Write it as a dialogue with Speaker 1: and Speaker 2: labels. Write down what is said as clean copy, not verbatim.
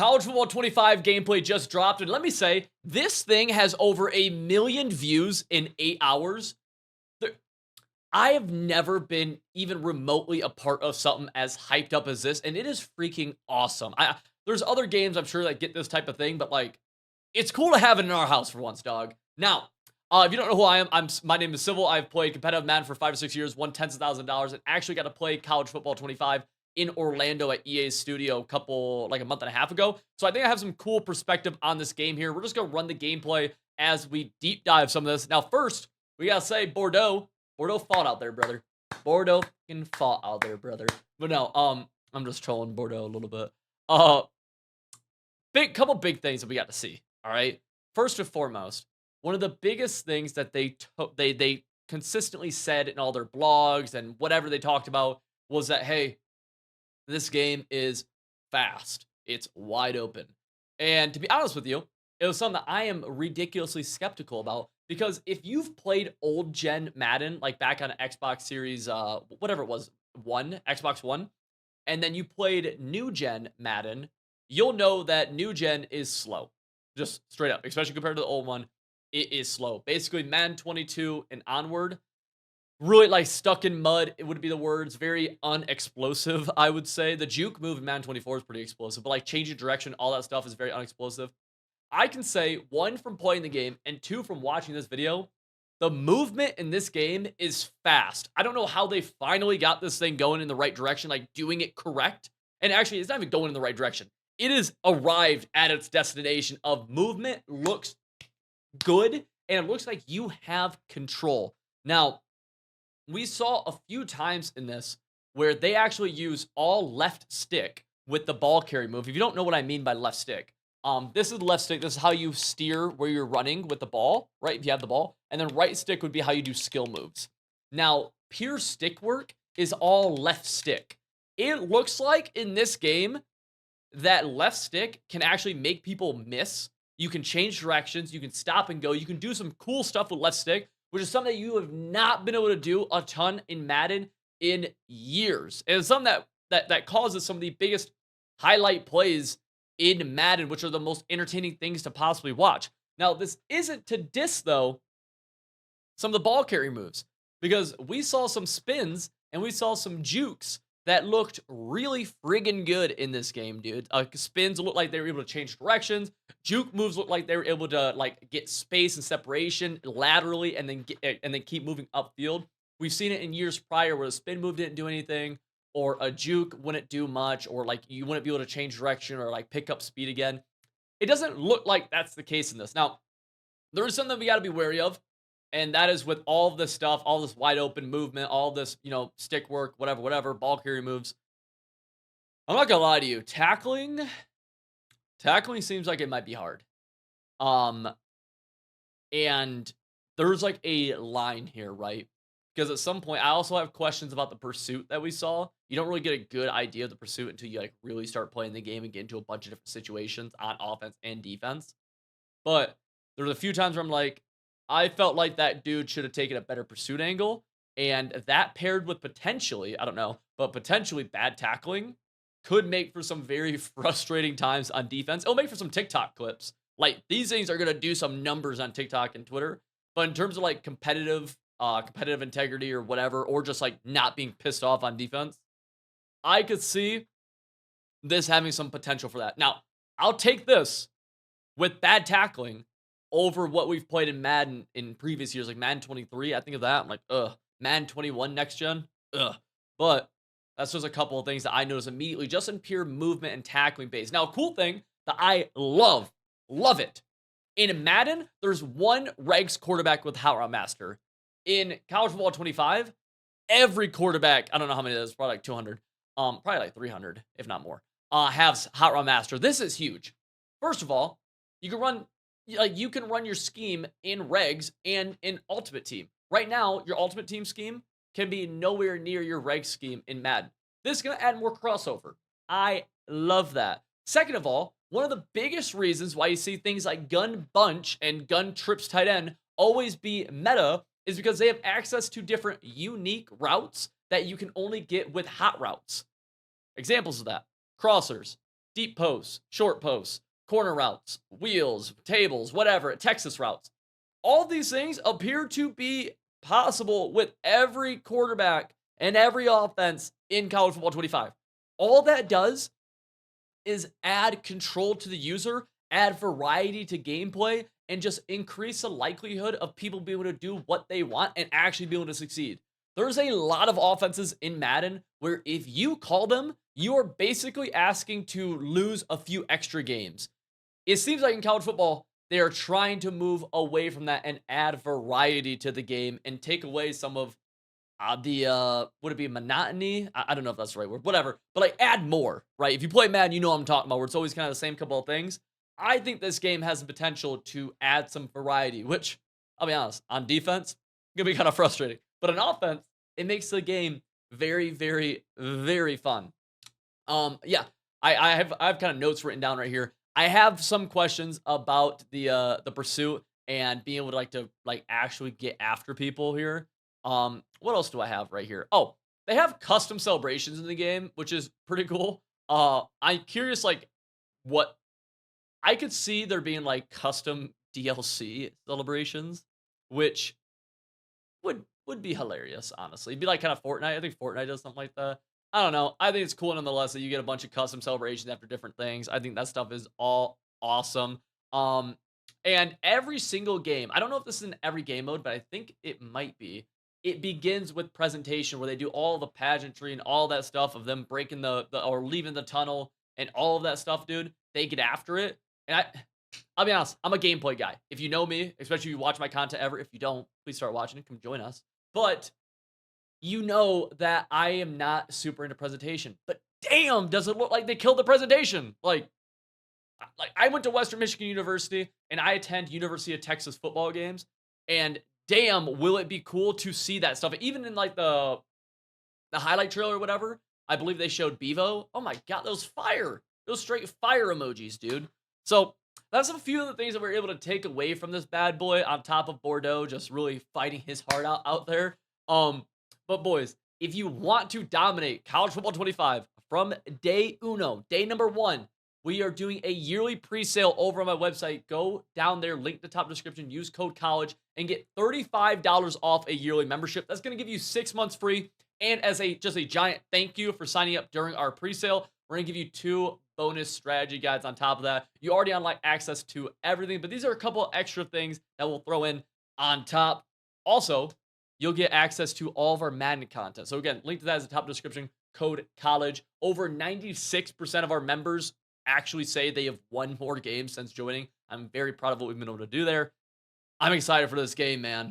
Speaker 1: College Football 25 gameplay just dropped, and let me say, this thing has over 1 million views in 8 hours. There, I have never been even remotely a part of something as hyped up as this, and it is freaking awesome. There's other games I'm sure that get this type of thing, but like, it's cool to have it in our house for once, dog. Now, if you don't know who I am, my name is Civil. I've played competitive Madden for 5 or 6 years, won tens of thousands of dollars, and actually got to play College Football 25 in Orlando at EA's studio a month and a half ago. So I think I have some cool perspective on this game here. We're just gonna run the gameplay as we deep dive some of this. Now, first, we gotta say Bordeaux fought out there, brother. Bordeaux fucking fought out there, brother. But no, I'm just trolling Bordeaux a little bit. Couple big things that we got to see. All right. First and foremost, one of the biggest things that they consistently said in all their blogs and whatever they talked about was that, hey, this game is fast. It's wide open. And to be honest with you, it was something that I am ridiculously skeptical about, because if you've played old gen Madden, like back on Xbox Series, whatever it was, Xbox One, and then you played new gen Madden, you'll know that new gen is slow. Just straight up, especially compared to the old one, it is slow. Basically, Madden 22 and onward, really like stuck in mud, it would be the words. Very unexplosive, I would say. The juke move in Madden 24 is pretty explosive, but like changing direction, all that stuff is very unexplosive. I can say, one, from playing the game, and two, from watching this video, the movement in this game is fast. I don't know how they finally got this thing going in the right direction, like doing it correct. And actually, it's not even going in the right direction. It is arrived at its destination of movement, looks good, and it looks like you have control. Now, we saw a few times in this where they actually use all left stick with the ball carry move. If you don't know what I mean by left stick, this is left stick. This is how you steer where you're running with the ball, right? If you have the ball. And then right stick would be how you do skill moves. Now, pure stick work is all left stick. It looks like in this game that left stick can actually make people miss. You can change directions. You can stop and go. You can do some cool stuff with left stick, which is something that you have not been able to do a ton in Madden in years. And it's something that causes some of the biggest highlight plays in Madden, which are the most entertaining things to possibly watch. Now, this isn't to diss, though, some of the ball carry moves, because we saw some spins and we saw some jukes that looked really friggin' good in this game, dude. Spins looked like they were able to change directions. Juke moves looked like they were able to like get space and separation laterally, and then keep moving upfield. We've seen it in years prior where the spin move didn't do anything, or a juke wouldn't do much, or like you wouldn't be able to change direction or like pick up speed again. It doesn't look like that's the case in this. Now, there is something we got to be wary of, and that is with all of this stuff, all this wide open movement, all this, stick work, whatever, ball carry moves. I'm not gonna lie to you, tackling seems like it might be hard. And there's like a line here, right? Because at some point, I also have questions about the pursuit that we saw. You don't really get a good idea of the pursuit until you like really start playing the game and get into a bunch of different situations on offense and defense. But there's a few times where I'm like, I felt like that dude should have taken a better pursuit angle. And that paired with potentially, I don't know, but potentially bad tackling could make for some very frustrating times on defense. It'll make for some TikTok clips. Like, these things are going to do some numbers on TikTok and Twitter. But in terms of like competitive integrity or whatever, or just like not being pissed off on defense, I could see this having some potential for that. Now, I'll take this with bad tackling over what we've played in Madden in previous years, like Madden 23. I think of that, I'm like, ugh. Madden 21 next gen, ugh. But that's just a couple of things that I notice immediately, just in pure movement and tackling base. Now, a cool thing that I love it. In Madden, there's one regs quarterback with Hot Route Master. In College Football 25, every quarterback, I don't know how many it is, probably like 200, probably like 300, if not more, has Hot Route Master. This is huge. First of all, you can run your scheme in regs and in Ultimate Team. Right now, your Ultimate Team scheme can be nowhere near your reg scheme in Madden. This is going to add more crossover. I love that. Second of all, one of the biggest reasons why you see things like gun bunch and gun trips tight end always be meta is because they have access to different unique routes that you can only get with hot routes. Examples of that: crossers, deep posts, short posts, corner routes, wheels, tables, whatever, Texas routes. All these things appear to be possible with every quarterback and every offense in college football 25. All that does is add control to the user, add variety to gameplay, and just increase the likelihood of people being able to do what they want and actually be able to succeed. There's a lot of offenses in Madden where if you call them, you are basically asking to lose a few extra games. It seems like in college football, they are trying to move away from that and add variety to the game and take away some of would it be monotony? I don't know if that's the right word, whatever. But like add more, right? If you play Madden, you know what I'm talking about, where it's always kind of the same couple of things. I think this game has the potential to add some variety, which I'll be honest, on defense, gonna be kind of frustrating. But on offense, it makes the game very, very, very fun. Yeah, I have kind of notes written down right here. I have some questions about the pursuit and being able to like actually get after people here. What else do I have right here? Oh, they have custom celebrations in the game, which is pretty cool. I'm curious, like what I could see there being like custom DLC celebrations, which would be hilarious, honestly. It'd be like kind of Fortnite. I think Fortnite does something like that. I don't know. I think it's cool nonetheless that you get a bunch of custom celebrations after different things. I think that stuff is all awesome. Um, and every single game, I don't know if this is in every game mode, but I think it might be. It begins with presentation where they do all the pageantry and all that stuff of them breaking the or leaving the tunnel and all of that stuff, dude. They get after it. And I'll be honest, I'm a gameplay guy. If you know me, especially if you watch my content ever, if you don't, please start watching it. Come join us. But you know that I am not super into presentation. But damn, does it look like they killed the presentation? Like I went to Western Michigan University and I attend University of Texas football games. And damn, will it be cool to see that stuff? Even in like the highlight trailer or whatever, I believe they showed Bevo. Oh my god, those fire. Those straight fire emojis, dude. So that's a few of the things that we're able to take away from this bad boy on top of Bordeaux just really fighting his heart out there. But boys, if you want to dominate college football 25 from day uno, day number one, we are doing a yearly pre-sale over on my website. Go down there, link the top description, use code college and get $35 off a yearly membership. That's going to give you 6 months free. And as just a giant thank you for signing up during our pre-sale, we're going to give you 2 bonus strategy guides on top of that. You already unlock access to everything, but these are a couple extra things that we'll throw in on top. Also, you'll get access to all of our Madden content. So again, link to that is the top description, code college. Over 96% of our members actually say they have won more games since joining. I'm very proud of what we've been able to do there. I'm excited for this game, man.